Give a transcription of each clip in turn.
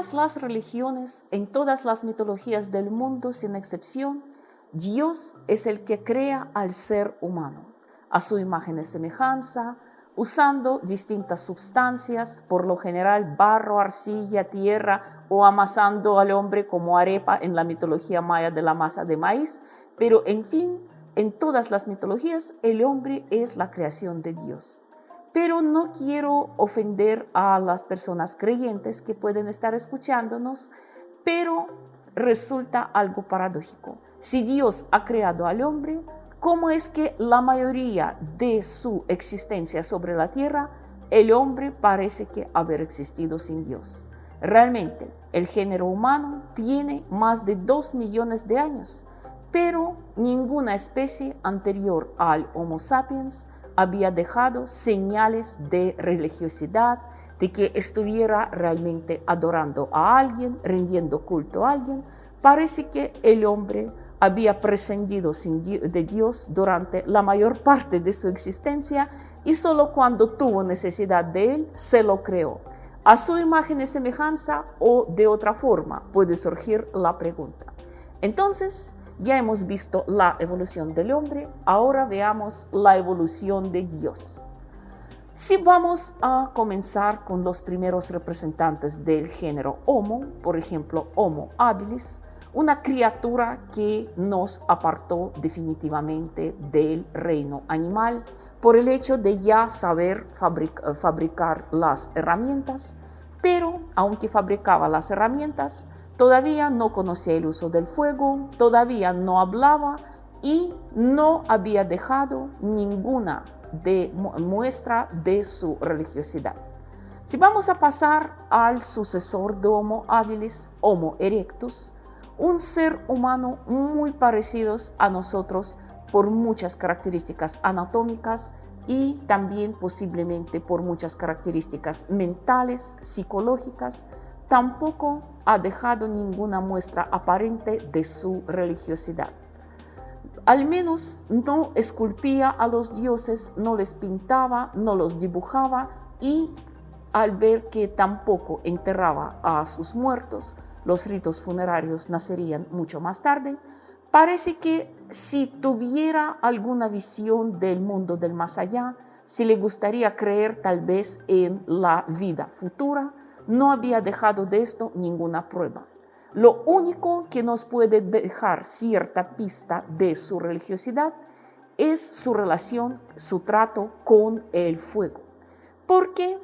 todas las religiones, en todas las mitologías del mundo, sin excepción, Dios es el que crea al ser humano, a su imagen y semejanza, usando distintas sustancias, por lo general barro, arcilla, tierra, o amasando al hombre como arepa en la mitología maya de la masa de maíz. Pero en fin, en todas las mitologías el hombre es la creación de Dios. Pero no quiero ofender a las personas creyentes que pueden estar escuchándonos, pero resulta algo paradójico. Si Dios ha creado al hombre, ¿cómo es que la mayoría de su existencia sobre la tierra, el hombre parece que haber existido sin Dios? Realmente, el género humano tiene más de 2 millones de años, pero ninguna especie anterior al Homo sapiens había dejado señales de religiosidad, de que estuviera realmente adorando a alguien, rindiendo culto a alguien. Parece que el hombre había prescindido de Dios durante la mayor parte de su existencia y solo cuando tuvo necesidad de él se lo creó. A su imagen y semejanza o de otra forma puede surgir la pregunta. Entonces, ya hemos visto la evolución del hombre, ahora veamos la evolución de Dios. Si vamos a comenzar con los primeros representantes del género Homo, por ejemplo, Homo habilis, una criatura que nos apartó definitivamente del reino animal por el hecho de ya saber fabricar las herramientas, pero aunque fabricaba las herramientas, todavía no conocía el uso del fuego, todavía no hablaba y no había dejado ninguna muestra de su religiosidad. Si vamos a pasar al sucesor de Homo habilis, Homo erectus, un ser humano muy parecido a nosotros por muchas características anatómicas y también posiblemente por muchas características mentales, psicológicas, tampoco ha dejado ninguna muestra aparente de su religiosidad. Al menos no esculpía a los dioses, no les pintaba, no los dibujaba y al ver que tampoco enterraba a sus muertos, los ritos funerarios nacerían mucho más tarde, parece que si tuviera alguna visión del mundo del más allá, si le gustaría creer tal vez en la vida futura, no había dejado de esto ninguna prueba. Lo único que nos puede dejar cierta pista de su religiosidad es su relación, su trato con el fuego, porque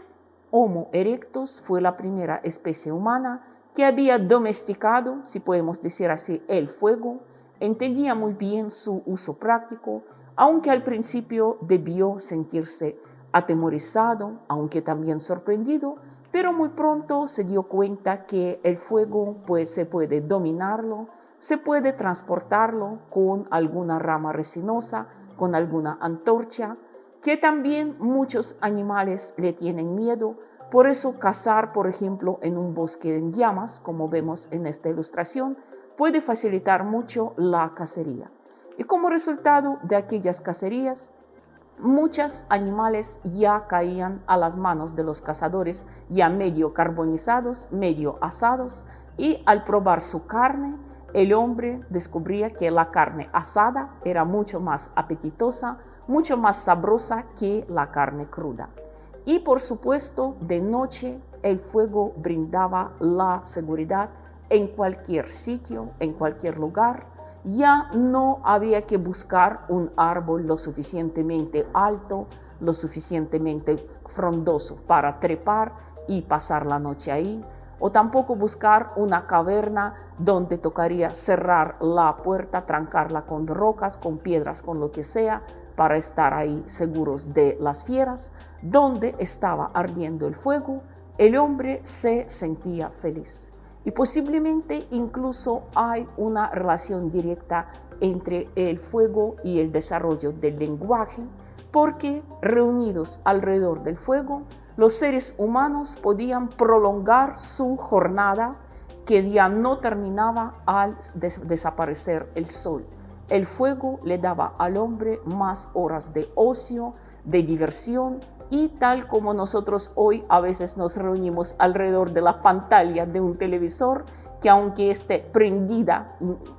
Homo erectus fue la primera especie humana que había domesticado, si podemos decir así, el fuego, entendía muy bien su uso práctico, aunque al principio debió sentirse atemorizado, aunque también sorprendido, pero muy pronto se dio cuenta que el fuego se puede dominarlo, se puede transportarlo con alguna rama resinosa, con alguna antorcha, que también muchos animales le tienen miedo. Por eso cazar, por ejemplo, en un bosque en llamas, como vemos en esta ilustración, puede facilitar mucho la cacería. Y como resultado de aquellas cacerías, muchos animales ya caían a las manos de los cazadores, ya medio carbonizados, medio asados, y al probar su carne, el hombre descubría que la carne asada era mucho más apetitosa, mucho más sabrosa que la carne cruda. Y por supuesto, de noche el fuego brindaba la seguridad en cualquier sitio, en cualquier lugar. Ya no había que buscar un árbol lo suficientemente alto, lo suficientemente frondoso para trepar y pasar la noche ahí, o tampoco buscar una caverna donde tocaría cerrar la puerta, trancarla con rocas, con piedras, con lo que sea, para estar ahí seguros de las fieras. Donde estaba ardiendo el fuego, el hombre se sentía feliz. Y posiblemente incluso hay una relación directa entre el fuego y el desarrollo del lenguaje, porque reunidos alrededor del fuego, los seres humanos podían prolongar su jornada que ya no terminaba al desaparecer el sol. El fuego le daba al hombre más horas de ocio, de diversión Y tal como nosotros hoy a veces nos reunimos alrededor de la pantalla de un televisor, que aunque esté prendida,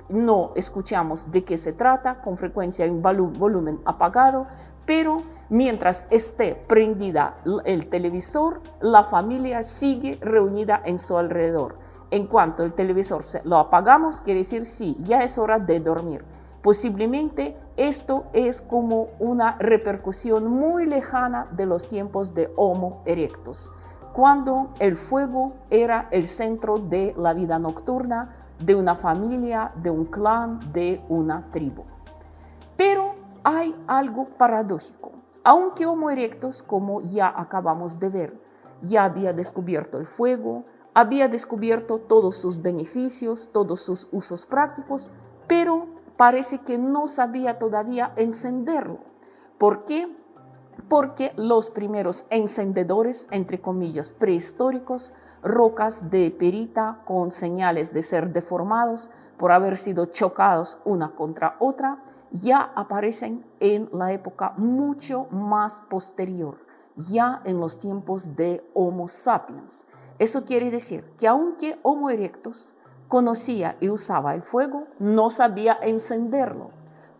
no escuchamos de qué se trata, con frecuencia en volumen apagado, pero mientras esté prendida el televisor, la familia sigue reunida en su alrededor. En cuanto el televisor lo apagamos, quiere decir sí, ya es hora de dormir. Posiblemente esto es como una repercusión muy lejana de los tiempos de Homo erectus, cuando el fuego era el centro de la vida nocturna de una familia, de un clan, de una tribu. Pero hay algo paradójico. Aunque Homo erectus, como ya acabamos de ver, ya había descubierto el fuego, había descubierto todos sus beneficios, todos sus usos prácticos, pero parece que no sabía todavía encenderlo. ¿Por qué? Porque los primeros encendedores, entre comillas, prehistóricos, rocas de perita con señales de ser deformados por haber sido chocados una contra otra, ya aparecen en la época mucho más posterior, ya en los tiempos de Homo sapiens. Eso quiere decir que aunque Homo erectus conocía y usaba el fuego, no sabía encenderlo.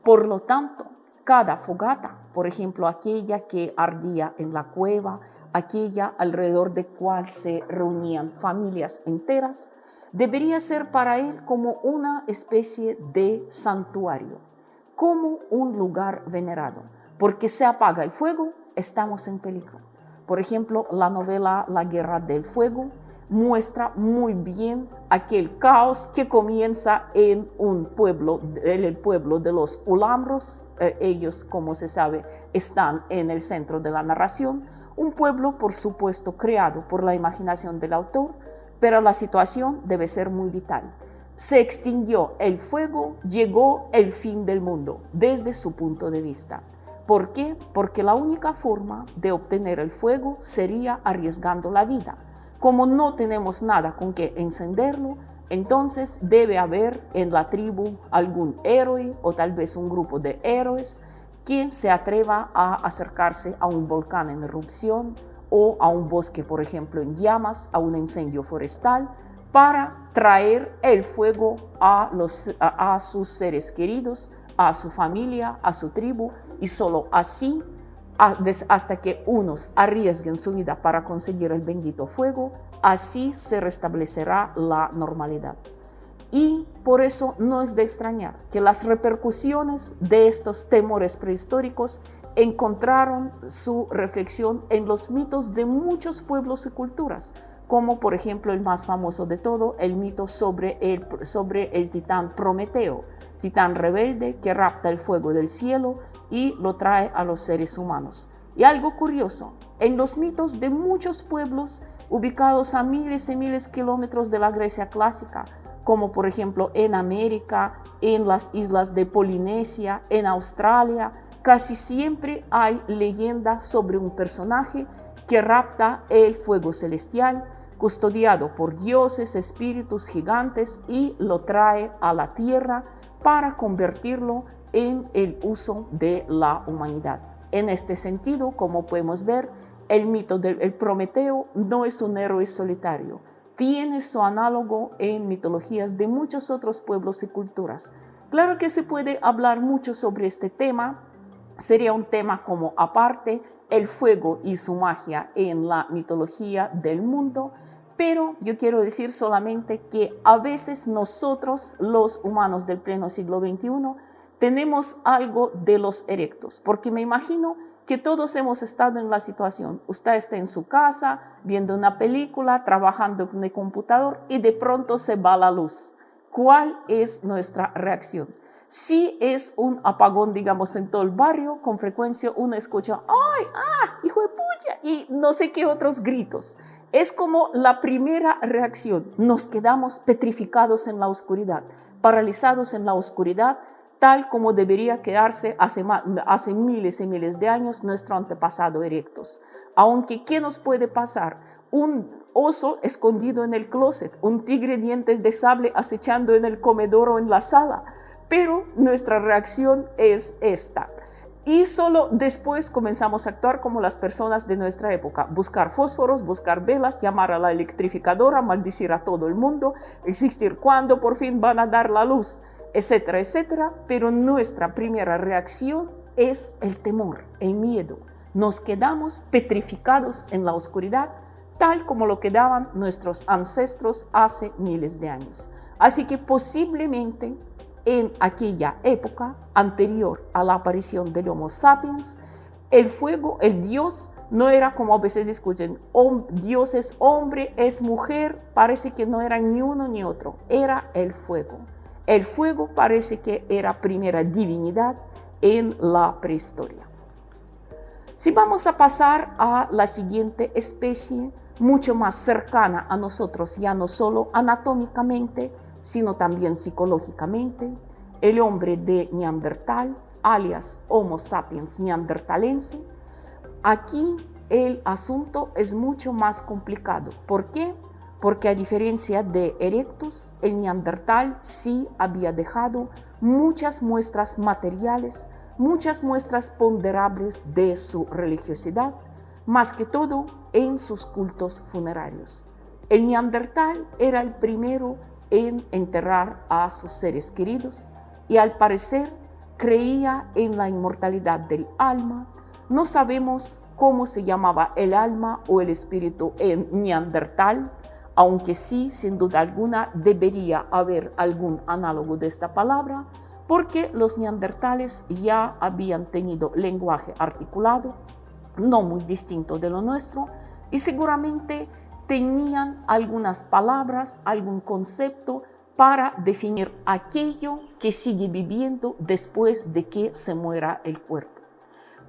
Por lo tanto, cada fogata, por ejemplo, aquella que ardía en la cueva, aquella alrededor de cual se reunían familias enteras, debería ser para él como una especie de santuario, como un lugar venerado, porque se apaga el fuego, estamos en peligro. Por ejemplo, la novela La Guerra del Fuego muestra muy bien aquel caos que comienza en un pueblo, en el pueblo de los Ulambros. Ellos, como se sabe, están en el centro de la narración. Un pueblo, por supuesto, creado por la imaginación del autor, pero la situación debe ser muy vital. Se extinguió el fuego, llegó el fin del mundo, desde su punto de vista. ¿Por qué? Porque la única forma de obtener el fuego sería arriesgando la vida. Como no tenemos nada con que encenderlo, entonces debe haber en la tribu algún héroe o tal vez un grupo de héroes quien se atreva a acercarse a un volcán en erupción o a un bosque, por ejemplo, en llamas, a un incendio forestal, para traer el fuego a sus seres queridos, a su familia, a su tribu, y solo así, hasta que unos arriesguen su vida para conseguir el bendito fuego, así se restablecerá la normalidad. Y por eso no es de extrañar que las repercusiones de estos temores prehistóricos encontraron su reflexión en los mitos de muchos pueblos y culturas, como por ejemplo el más famoso de todo, el mito sobre el titán Prometeo, titán rebelde que rapta el fuego del cielo y lo trae a los seres humanos. Y algo curioso, en los mitos de muchos pueblos ubicados a miles y miles de kilómetros de la Grecia clásica, como por ejemplo en América, en las islas de Polinesia, en Australia, casi siempre hay leyenda sobre un personaje que rapta el fuego celestial, custodiado por dioses, espíritus gigantes, y lo trae a la tierra para convertirlo en el uso de la humanidad. En este sentido, como podemos ver, el mito del Prometeo no es un héroe solitario. Tiene su análogo en mitologías de muchos otros pueblos y culturas. Claro que se puede hablar mucho sobre este tema. Sería un tema como aparte, el fuego y su magia en la mitología del mundo. Pero yo quiero decir solamente que a veces nosotros, los humanos del pleno siglo XXI, tenemos algo de los erectos, porque me imagino que todos hemos estado en la situación. Usted está en su casa, viendo una película, trabajando en el computador y de pronto se va la luz. ¿Cuál es nuestra reacción? Si es un apagón, digamos, en todo el barrio, con frecuencia uno escucha, ¡ay, hijo de pucha! Y no sé qué otros gritos. Es como la primera reacción. Nos quedamos petrificados en la oscuridad, paralizados en la oscuridad, tal como debería quedarse hace miles y miles de años nuestro antepasado erectus. Aunque, ¿qué nos puede pasar? Un oso escondido en el closet, un tigre dientes de sable acechando en el comedor o en la sala. Pero nuestra reacción es esta. Y solo después comenzamos a actuar como las personas de nuestra época, buscar fósforos, buscar velas, llamar a la electrificadora, maldecir a todo el mundo, existir cuando por fin van a dar la luz, etcétera, etcétera. Pero nuestra primera reacción es el temor, el miedo. Nos quedamos petrificados en la oscuridad, tal como lo quedaban nuestros ancestros hace miles de años. Así que posiblemente en aquella época anterior a la aparición del Homo sapiens, el fuego, el Dios, no era como a veces escuchan, Dios es hombre, es mujer, parece que no era ni uno ni otro, era el fuego. El fuego parece que era primera divinidad en la prehistoria. Si vamos a pasar a la siguiente especie, mucho más cercana a nosotros, ya no solo anatómicamente, sino también psicológicamente, el hombre de Neandertal, alias Homo sapiens neanderthalense. Aquí el asunto es mucho más complicado. ¿Por qué? Porque a diferencia de Erectus, el Neandertal sí había dejado muchas muestras materiales, muchas muestras ponderables de su religiosidad, más que todo en sus cultos funerarios. El Neandertal era el primero en enterrar a sus seres queridos y al parecer creía en la inmortalidad del alma. No sabemos cómo se llamaba el alma o el espíritu en Neandertal, aunque sí, sin duda alguna, debería haber algún análogo de esta palabra, porque los neandertales ya habían tenido lenguaje articulado, no muy distinto de lo nuestro, y seguramente tenían algunas palabras, algún concepto para definir aquello que sigue viviendo después de que se muera el cuerpo.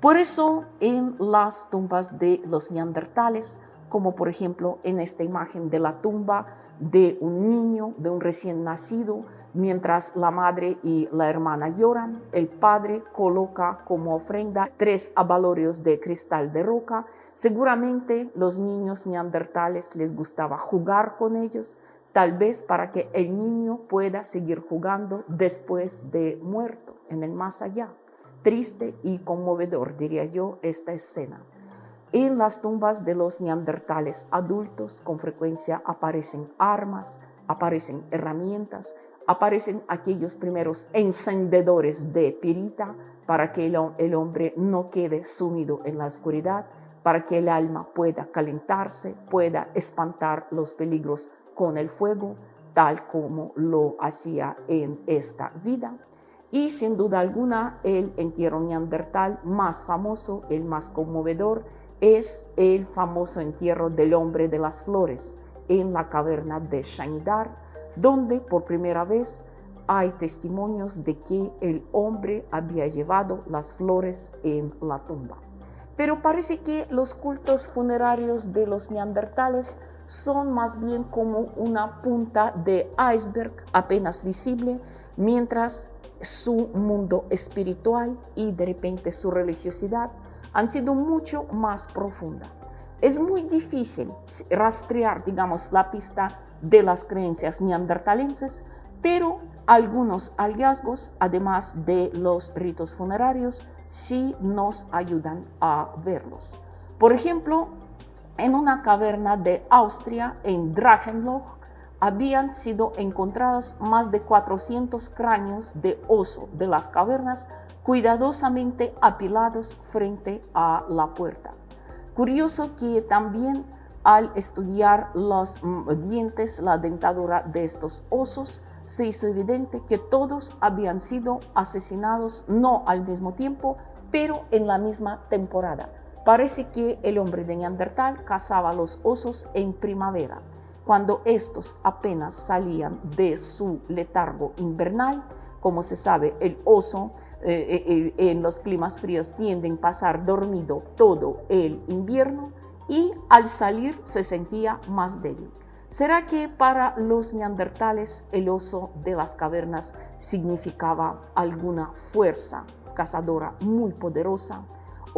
Por eso en las tumbas de los neandertales, como por ejemplo en esta imagen de la tumba de un niño, de un recién nacido, mientras la madre y la hermana lloran, el padre coloca como ofrenda 3 abalorios de cristal de roca. Seguramente los niños neandertales les gustaba jugar con ellos, tal vez para que el niño pueda seguir jugando después de muerto, en el más allá. Triste y conmovedor, diría yo, esta escena. En las tumbas de los neandertales adultos con frecuencia aparecen armas, aparecen herramientas, aparecen aquellos primeros encendedores de pirita para que el hombre no quede sumido en la oscuridad, para que el alma pueda calentarse, pueda espantar los peligros con el fuego, tal como lo hacía en esta vida. Y sin duda alguna, el entierro neandertal más famoso, el más conmovedor, es el famoso entierro del hombre de las flores en la caverna de Shanidar, donde por primera vez hay testimonios de que el hombre había llevado las flores en la tumba. Pero parece que los cultos funerarios de los neandertales son más bien como una punta de iceberg apenas visible, mientras su mundo espiritual y de repente su religiosidad han sido mucho más profunda. Es muy difícil rastrear, digamos, la pista de las creencias neandertalenses, pero algunos hallazgos, además de los ritos funerarios, sí nos ayudan a verlos. Por ejemplo, en una caverna de Austria, en Drachenloch, habían sido encontrados más de 400 cráneos de oso de las cavernas, cuidadosamente apilados frente a la puerta. Curioso que también al estudiar los dientes, la dentadura de estos osos, se hizo evidente que todos habían sido asesinados no al mismo tiempo, pero en la misma temporada. Parece que el hombre de Neandertal cazaba los osos en primavera, cuando estos apenas salían de su letargo invernal. Como se sabe, el oso en los climas fríos tiende a pasar dormido todo el invierno y al salir se sentía más débil. ¿Será que para los neandertales el oso de las cavernas significaba alguna fuerza cazadora muy poderosa?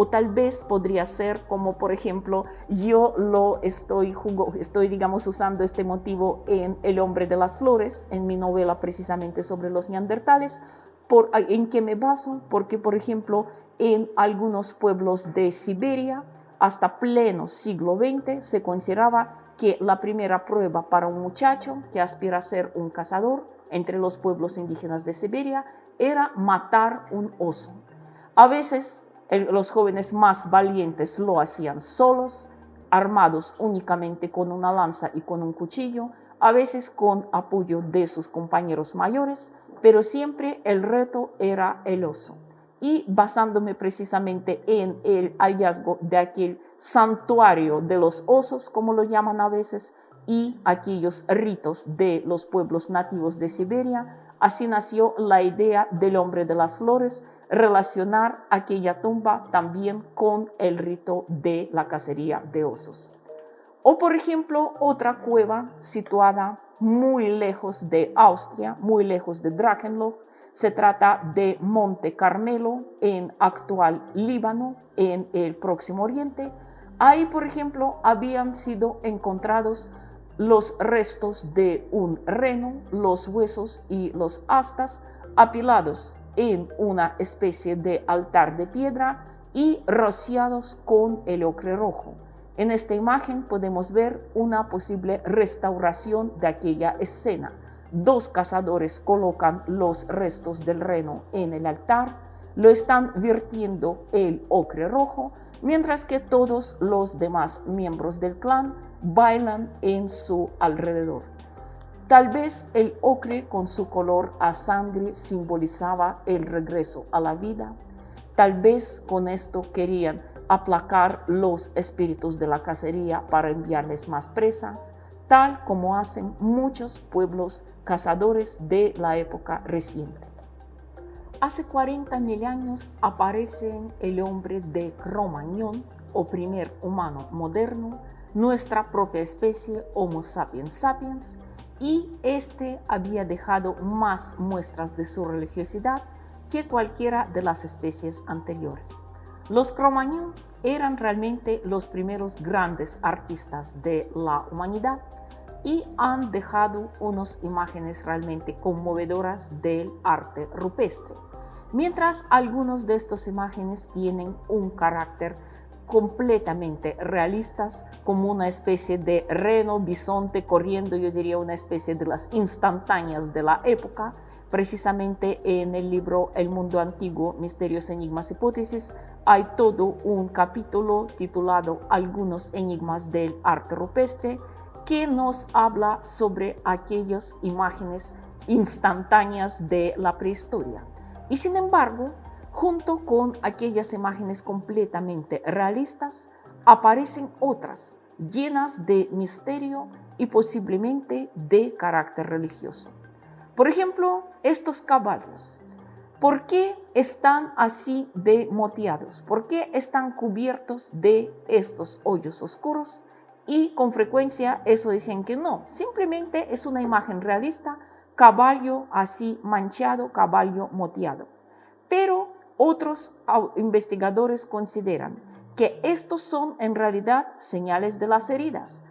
O tal vez podría ser como, por ejemplo, yo estoy digamos, usando este motivo en El hombre de las flores, en mi novela precisamente sobre los neandertales. ¿En qué me baso? Porque, por ejemplo, en algunos pueblos de Siberia, hasta pleno siglo XX, se consideraba que la primera prueba para un muchacho que aspira a ser un cazador entre los pueblos indígenas de Siberia era matar un oso. A veces los jóvenes más valientes lo hacían solos, armados únicamente con una lanza y con un cuchillo, a veces con apoyo de sus compañeros mayores, pero siempre el reto era el oso. Y basándome precisamente en el hallazgo de aquel santuario de los osos, como lo llaman a veces, y aquellos ritos de los pueblos nativos de Siberia, así nació la idea del hombre de las flores, relacionar aquella tumba también con el rito de la cacería de osos. O, por ejemplo, otra cueva situada muy lejos de Austria, muy lejos de Drachenloch. Se trata de Monte Carmelo, en actual Líbano, en el Próximo Oriente. Ahí, por ejemplo, habían sido encontrados los restos de un reno, los huesos y los astas apilados en una especie de altar de piedra y rociados con el ocre rojo. En esta imagen podemos ver una posible restauración de aquella escena. Dos cazadores colocan los restos del reno en el altar, lo están vertiendo el ocre rojo, mientras que todos los demás miembros del clan bailan en su alrededor. Tal vez el ocre con su color a sangre simbolizaba el regreso a la vida. Tal vez con esto querían aplacar los espíritus de la cacería para enviarles más presas, tal como hacen muchos pueblos cazadores de la época reciente. Hace 40.000 años aparece el hombre de Cro-Magnon, o primer humano moderno, nuestra propia especie Homo sapiens sapiens, y este había dejado más muestras de su religiosidad que cualquiera de las especies anteriores. Los Cro-Magnon eran realmente los primeros grandes artistas de la humanidad y han dejado unas imágenes realmente conmovedoras del arte rupestre, mientras algunas de estas imágenes tienen un carácter completamente realistas, como una especie de reno, bisonte corriendo, yo diría una especie de las instantáneas de la época. Precisamente en el libro El mundo antiguo, misterios, enigmas, hipótesis, hay todo un capítulo titulado Algunos enigmas del arte rupestre, que nos habla sobre aquellas imágenes instantáneas de la prehistoria. Y sin embargo, junto con aquellas imágenes completamente realistas, aparecen otras llenas de misterio y posiblemente de carácter religioso. Por ejemplo, estos caballos. ¿Por qué están así de moteados? ¿Por qué están cubiertos de estos hoyos oscuros? Y con frecuencia eso dicen que no, simplemente es una imagen realista, caballo así manchado, caballo moteado. Pero otros investigadores consideran que estos son en realidad señales de las heridas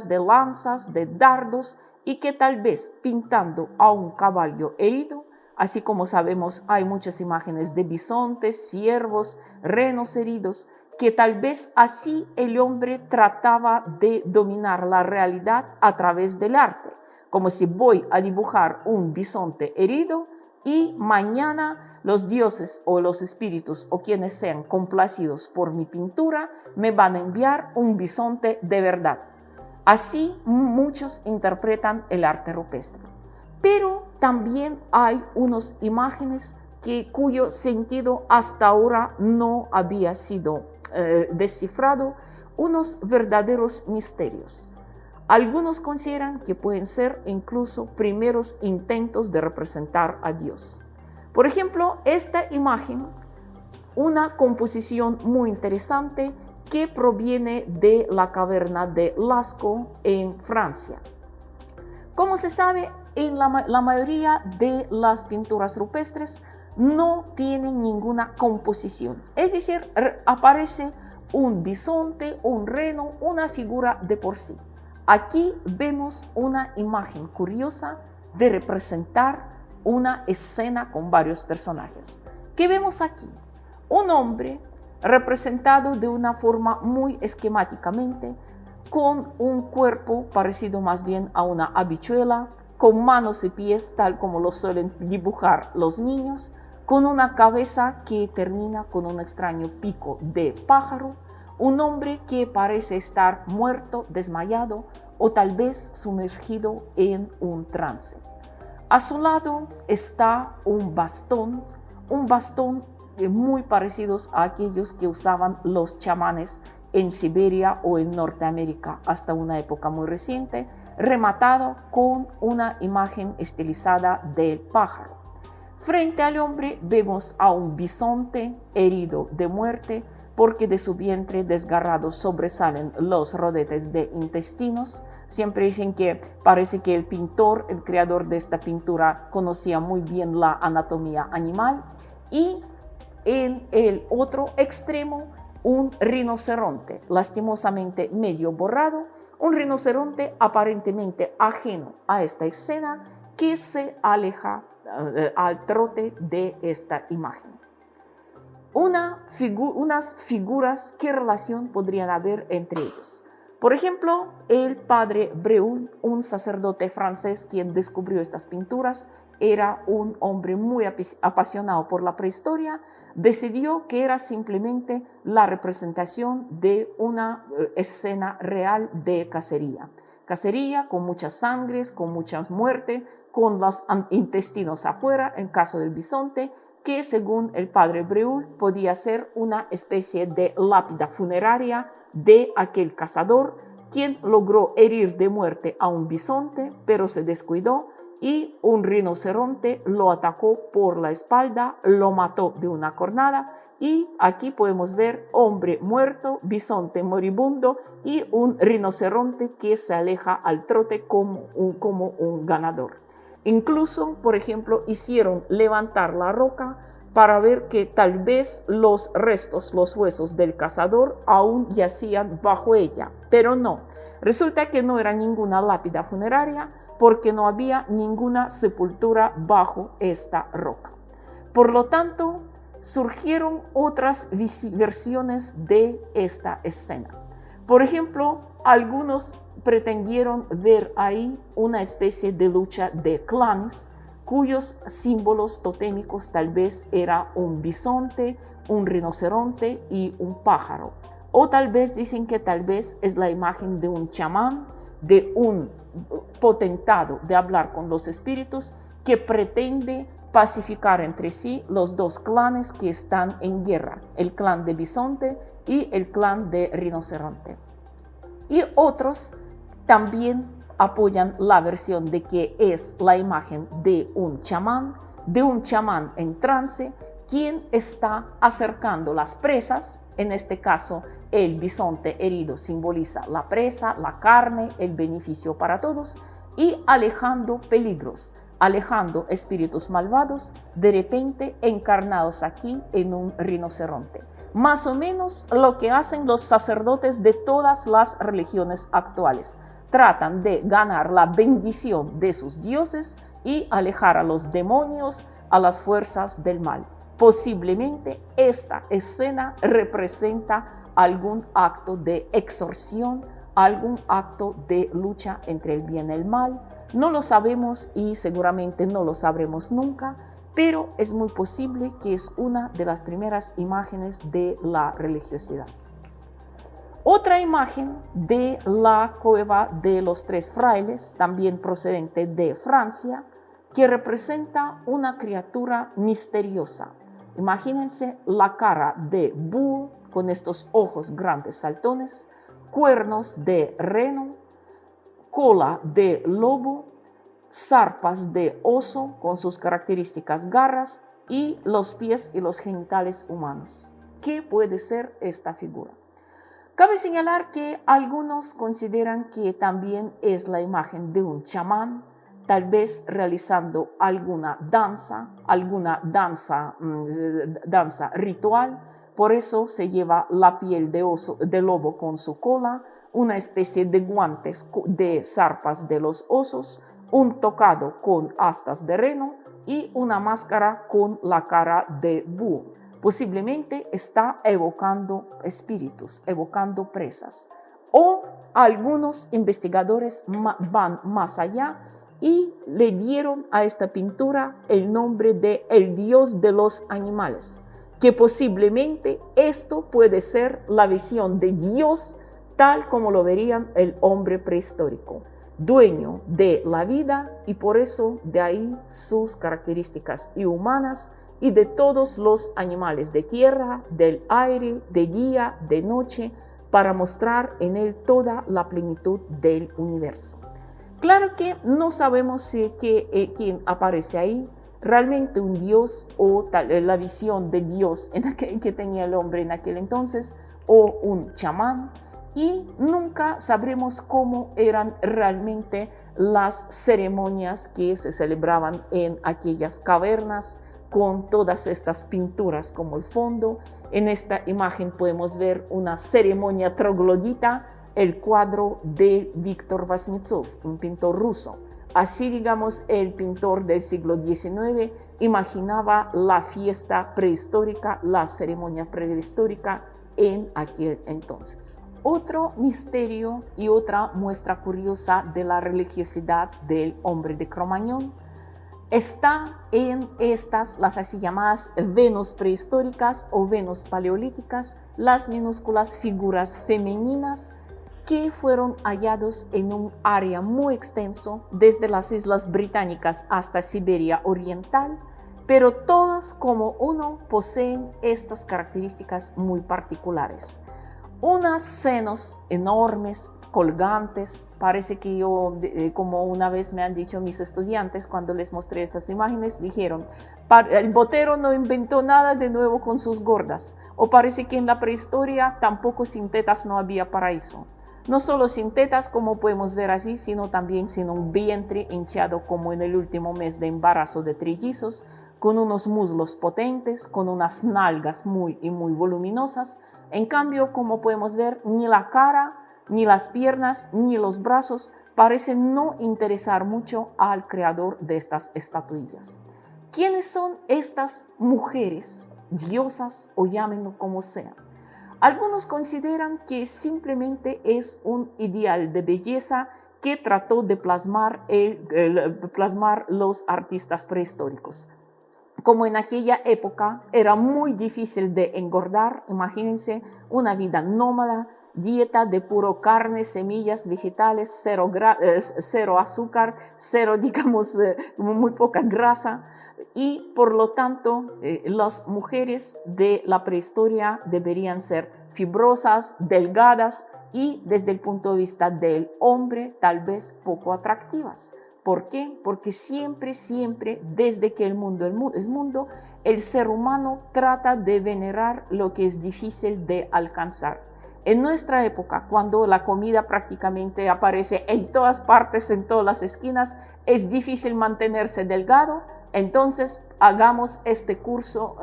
de lanzas, de dardos, y que tal vez pintando a un caballo herido, así como sabemos hay muchas imágenes de bisontes, ciervos, renos heridos, que tal vez así el hombre trataba de dominar la realidad a través del arte, como si voy a dibujar un bisonte herido y mañana los dioses o los espíritus o quienes sean complacidos por mi pintura me van a enviar un bisonte de verdad. Así muchos interpretan el arte rupestre. Pero también hay unas imágenes cuyo sentido hasta ahora no había sido descifrado, unos verdaderos misterios. Algunos consideran que pueden ser incluso primeros intentos de representar a Dios. Por ejemplo, esta imagen, una composición muy interesante que proviene de la caverna de Lascaux en Francia. Como se sabe, en la mayoría de las pinturas rupestres no tienen ninguna composición. Es decir, aparece un bisonte, un reno, una figura de por sí. Aquí vemos una imagen curiosa de representar una escena con varios personajes. ¿Qué vemos aquí? Un hombre representado de una forma muy esquemáticamente, con un cuerpo parecido más bien a una habichuela, con manos y pies tal como lo suelen dibujar los niños, con una cabeza que termina con un extraño pico de pájaro, un hombre que parece estar muerto, desmayado o tal vez sumergido en un trance. A su lado está un bastón muy parecidos a aquellos que usaban los chamanes en Siberia o en Norteamérica hasta una época muy reciente, rematado con una imagen estilizada del pájaro. Frente al hombre vemos a un bisonte herido de muerte, porque de su vientre desgarrado sobresalen los rodetes de intestinos. Siempre dicen que parece que el pintor, el creador de esta pintura, conocía muy bien la anatomía animal. Y en el otro extremo, un rinoceronte, lastimosamente medio borrado, un rinoceronte aparentemente ajeno a esta escena, que se aleja al trote de esta imagen. Unas figuras, ¿qué relación podrían haber entre ellos? Por ejemplo, el padre Breuil, un sacerdote francés quien descubrió estas pinturas, era un hombre muy apasionado por la prehistoria, decidió que era simplemente la representación de una escena real de cacería. Cacería con muchas sangres, con mucha muerte, con los intestinos afuera, en caso del bisonte, que según el padre Breuil podía ser una especie de lápida funeraria de aquel cazador, quien logró herir de muerte a un bisonte, pero se descuidó y un rinoceronte lo atacó por la espalda, lo mató de una cornada, y aquí podemos ver hombre muerto, bisonte moribundo y un rinoceronte que se aleja al trote como un ganador. Incluso, por ejemplo, hicieron levantar la roca para ver que tal vez los restos, los huesos del cazador aún yacían bajo ella, pero no. Resulta que no era ninguna lápida funeraria porque no había ninguna sepultura bajo esta roca. Por lo tanto, surgieron otras versiones de esta escena. Por ejemplo, algunos pretendieron ver ahí una especie de lucha de clanes, cuyos símbolos totémicos tal vez era un bisonte, un rinoceronte y un pájaro. O tal vez dicen que tal vez es la imagen de un chamán, de un potentado de hablar con los espíritus, que pretende pacificar entre sí los dos clanes que están en guerra, el clan de bisonte y el clan de rinoceronte. Y otros también apoyan la versión de que es la imagen de un chamán en trance, quien está acercando las presas. En este caso, el bisonte herido simboliza la presa, la carne, el beneficio para todos, y alejando peligros, alejando espíritus malvados, de repente encarnados aquí en un rinoceronte. Más o menos lo que hacen los sacerdotes de todas las religiones actuales. Tratan de ganar la bendición de sus dioses y alejar a los demonios, a las fuerzas del mal. Posiblemente esta escena representa algún acto de exorción, algún acto de lucha entre el bien y el mal. No lo sabemos y seguramente no lo sabremos nunca, pero es muy posible que es una de las primeras imágenes de la religiosidad. Otra imagen de la cueva de los tres frailes, también procedente de Francia, que representa una criatura misteriosa. Imagínense la cara de búho con estos ojos grandes saltones, cuernos de reno, cola de lobo, zarpas de oso con sus características garras y los pies y los genitales humanos. ¿Qué puede ser esta figura? Cabe señalar que algunos consideran que también es la imagen de un chamán, tal vez realizando alguna danza ritual. Por eso se lleva la piel de lobo con su cola, una especie de guantes de zarpas de los osos, un tocado con astas de reno y una máscara con la cara de búho. Posiblemente está evocando espíritus, evocando presas. O algunos investigadores van más allá y le dieron a esta pintura el nombre de el dios de los animales, que posiblemente esto puede ser la visión de Dios tal como lo verían el hombre prehistórico, dueño de la vida, y por eso de ahí sus características humanas y de todos los animales de tierra, del aire, de día, de noche, para mostrar en él toda la plenitud del universo. Claro que no sabemos si quién aparece ahí, realmente un dios o la visión de Dios que tenía el hombre en aquel entonces, o un chamán, y nunca sabremos cómo eran realmente las ceremonias que se celebraban en aquellas cavernas con todas estas pinturas como el fondo. En esta imagen podemos ver una ceremonia troglodita, el cuadro de Víctor Vaznetsov, un pintor ruso. Así, digamos, el pintor del siglo XIX imaginaba la fiesta prehistórica, la ceremonia prehistórica en aquel entonces. Otro misterio y otra muestra curiosa de la religiosidad del hombre de Cro-Magnon está en las así llamadas Venus prehistóricas o Venus paleolíticas, las minúsculas figuras femeninas que fueron hallados en un área muy extenso, desde las Islas Británicas hasta Siberia Oriental, pero todas como uno poseen estas características muy particulares. Unos senos enormes, colgantes, parece que como una vez me han dicho mis estudiantes cuando les mostré estas imágenes, dijeron, el Botero no inventó nada de nuevo con sus gordas, o parece que en la prehistoria tampoco sin tetas no había paraíso. No solo sin tetas, como podemos ver así, sino también sin un vientre hinchado como en el último mes de embarazo de trillizos, con unos muslos potentes, con unas nalgas muy voluminosas. En cambio, como podemos ver, ni la cara, ni las piernas, ni los brazos parecen no interesar mucho al creador de estas estatuillas. ¿Quiénes son estas mujeres, diosas o llámenlo como sea? Algunos consideran que simplemente es un ideal de belleza que trató de plasmar los artistas prehistóricos. Como en aquella época era muy difícil de engordar, imagínense una vida nómada, dieta de puro carne, semillas, vegetales, cero azúcar, digamos, muy poca grasa, y por lo tanto las mujeres de la prehistoria deberían ser fibrosas, delgadas y desde el punto de vista del hombre tal vez poco atractivas. ¿Por qué? Porque siempre, desde que el mundo es mundo, el ser humano trata de venerar lo que es difícil de alcanzar. En nuestra época, cuando la comida prácticamente aparece en todas partes, en todas las esquinas, es difícil mantenerse delgado, entonces hagamos este culto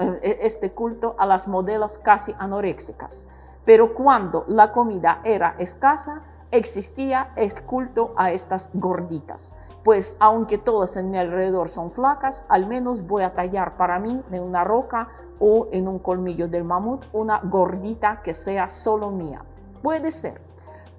a las modelos casi anoréxicas. Pero cuando la comida era escasa, existía el culto a estas gorditas. Pues aunque todas en mi alrededor son flacas, al menos voy a tallar para mí en una roca o en un colmillo del mamut una gordita que sea solo mía. Puede ser.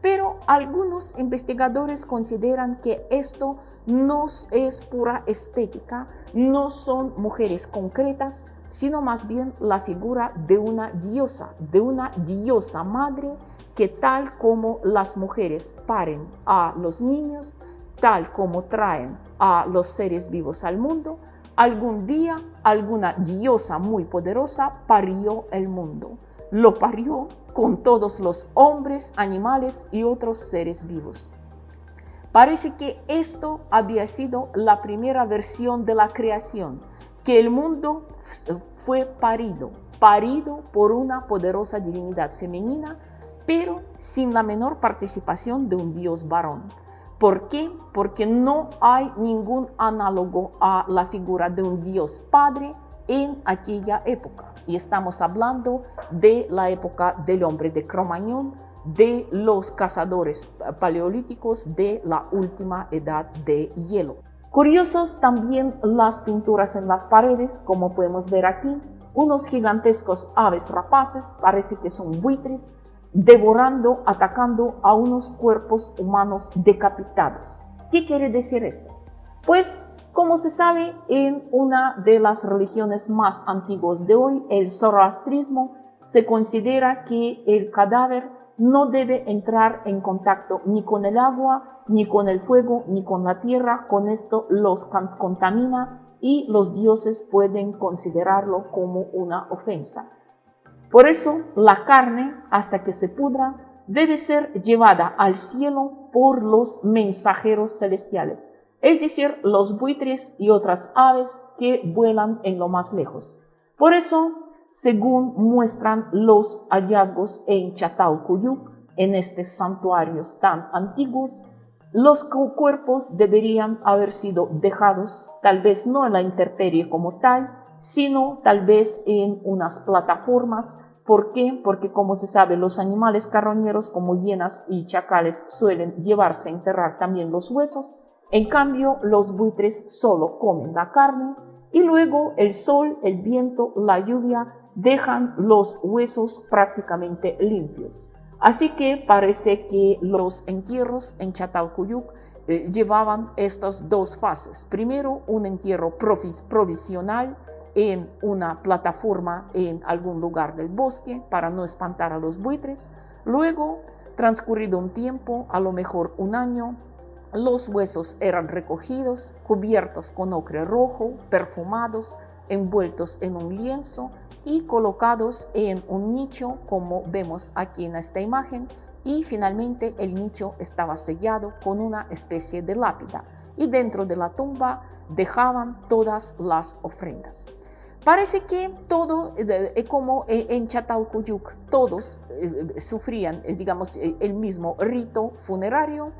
Pero algunos investigadores consideran que esto no es pura estética, no son mujeres concretas, sino más bien la figura de una diosa madre que tal como las mujeres paren a los niños, tal como traen a los seres vivos al mundo, algún día alguna diosa muy poderosa parió el mundo. Lo parió con todos los hombres, animales y otros seres vivos. Parece que esto había sido la primera versión de la creación, que el mundo fue parido por una poderosa divinidad femenina, pero sin la menor participación de un dios varón. ¿Por qué? Porque no hay ningún análogo a la figura de un Dios Padre en aquella época. Y estamos hablando de la época del hombre de Cro-Magnon, de los cazadores paleolíticos de la última edad de hielo. Curiosos también las pinturas en las paredes, como podemos ver aquí, unos gigantescos aves rapaces, parece que son buitres, devorando, atacando a unos cuerpos humanos decapitados. ¿Qué quiere decir eso? Pues, como se sabe, en una de las religiones más antiguas de hoy, el zoroastrismo, se considera que el cadáver no debe entrar en contacto ni con el agua, ni con el fuego, ni con la tierra. Con esto los contamina y los dioses pueden considerarlo como una ofensa. Por eso, la carne, hasta que se pudra, debe ser llevada al cielo por los mensajeros celestiales, es decir, los buitres y otras aves que vuelan en lo más lejos. Por eso, según muestran los hallazgos en Çatalhöyük, en estos santuarios tan antiguos, los cuerpos deberían haber sido dejados, tal vez no en la intemperie como tal, sino tal vez en unas plataformas. ¿Por qué? Porque, como se sabe, los animales carroñeros como hienas y chacales suelen llevarse a enterrar también los huesos. En cambio, los buitres solo comen la carne y luego el sol, el viento, la lluvia dejan los huesos prácticamente limpios. Así que parece que los entierros en Çatalhöyük llevaban estas dos fases. Primero, un entierro provisional en una plataforma en algún lugar del bosque para no espantar a los buitres. Luego, transcurrido un tiempo, a lo mejor un año, los huesos eran recogidos, cubiertos con ocre rojo, perfumados, envueltos en un lienzo y colocados en un nicho, como vemos aquí en esta imagen, y finalmente el nicho estaba sellado con una especie de lápida y dentro de la tumba dejaban todas las ofrendas. Parece que todo, como en Çatalhöyük, todos sufrían, digamos, el mismo rito funerario.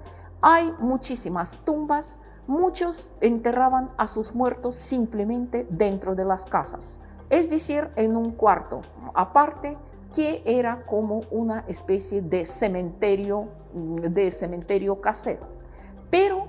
Hay muchísimas tumbas, muchos enterraban a sus muertos simplemente dentro de las casas, es decir, en un cuarto aparte que era como una especie de cementerio casero. Pero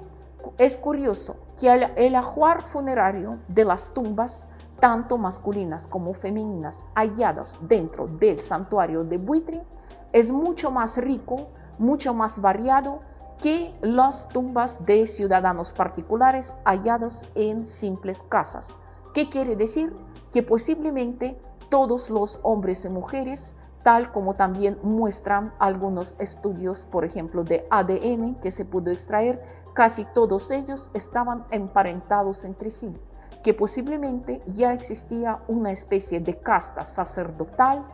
es curioso que el ajuar funerario de las tumbas, tanto masculinas como femeninas, halladas dentro del santuario de Buitre, es mucho más rico, mucho más variado que las tumbas de ciudadanos particulares hallados en simples casas. ¿Qué quiere decir? Que posiblemente todos los hombres y mujeres, tal como también muestran algunos estudios, por ejemplo, de ADN que se pudo extraer, casi todos ellos estaban emparentados entre sí, que posiblemente ya existía una especie de casta sacerdotal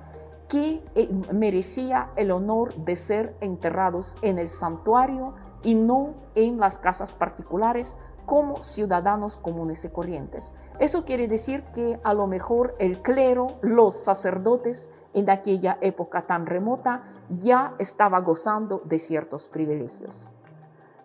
que merecía el honor de ser enterrados en el santuario y no en las casas particulares como ciudadanos comunes y corrientes. Eso quiere decir que a lo mejor el clero, los sacerdotes en aquella época tan remota ya estaba gozando de ciertos privilegios.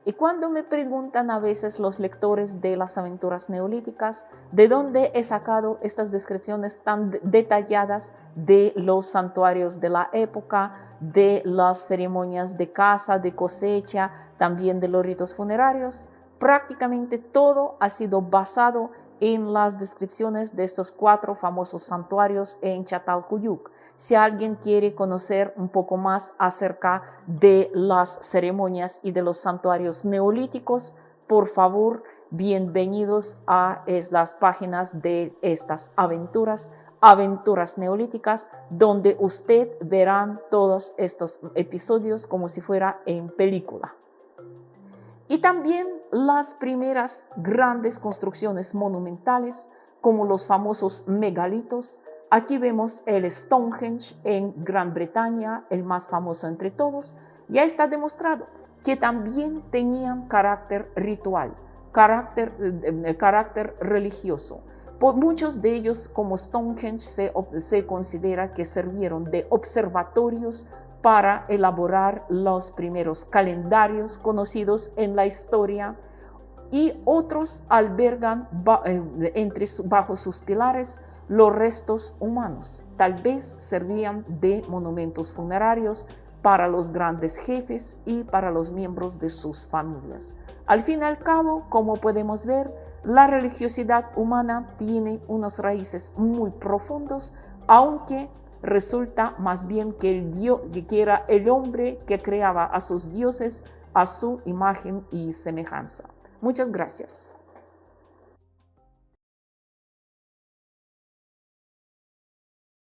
Y cuando me preguntan a veces los lectores de las aventuras neolíticas de dónde he sacado estas descripciones tan detalladas de los santuarios de la época, de las ceremonias de caza, de cosecha, también de los ritos funerarios, prácticamente todo ha sido basado en las descripciones de estos 4 famosos santuarios en Çatalhöyük. Si alguien quiere conocer un poco más acerca de las ceremonias y de los santuarios neolíticos, por favor, bienvenidos a las páginas de estas aventuras neolíticas, donde usted verán todos estos episodios como si fuera en película. Y también las primeras grandes construcciones monumentales, como los famosos megalitos. Aquí vemos el Stonehenge en Gran Bretaña, el más famoso entre todos. Ya está demostrado que también tenían carácter ritual, carácter religioso. Por muchos de ellos, como Stonehenge, se considera que sirvieron de observatorios para elaborar los primeros calendarios conocidos en la historia, y otros albergan bajo sus pilares los restos humanos. Tal vez servían de monumentos funerarios para los grandes jefes y para los miembros de sus familias. Al fin y al cabo, como podemos ver, la religiosidad humana tiene unas raíces muy profundos, aunque resulta más bien que era el hombre que creaba a sus dioses a su imagen y semejanza. Muchas gracias.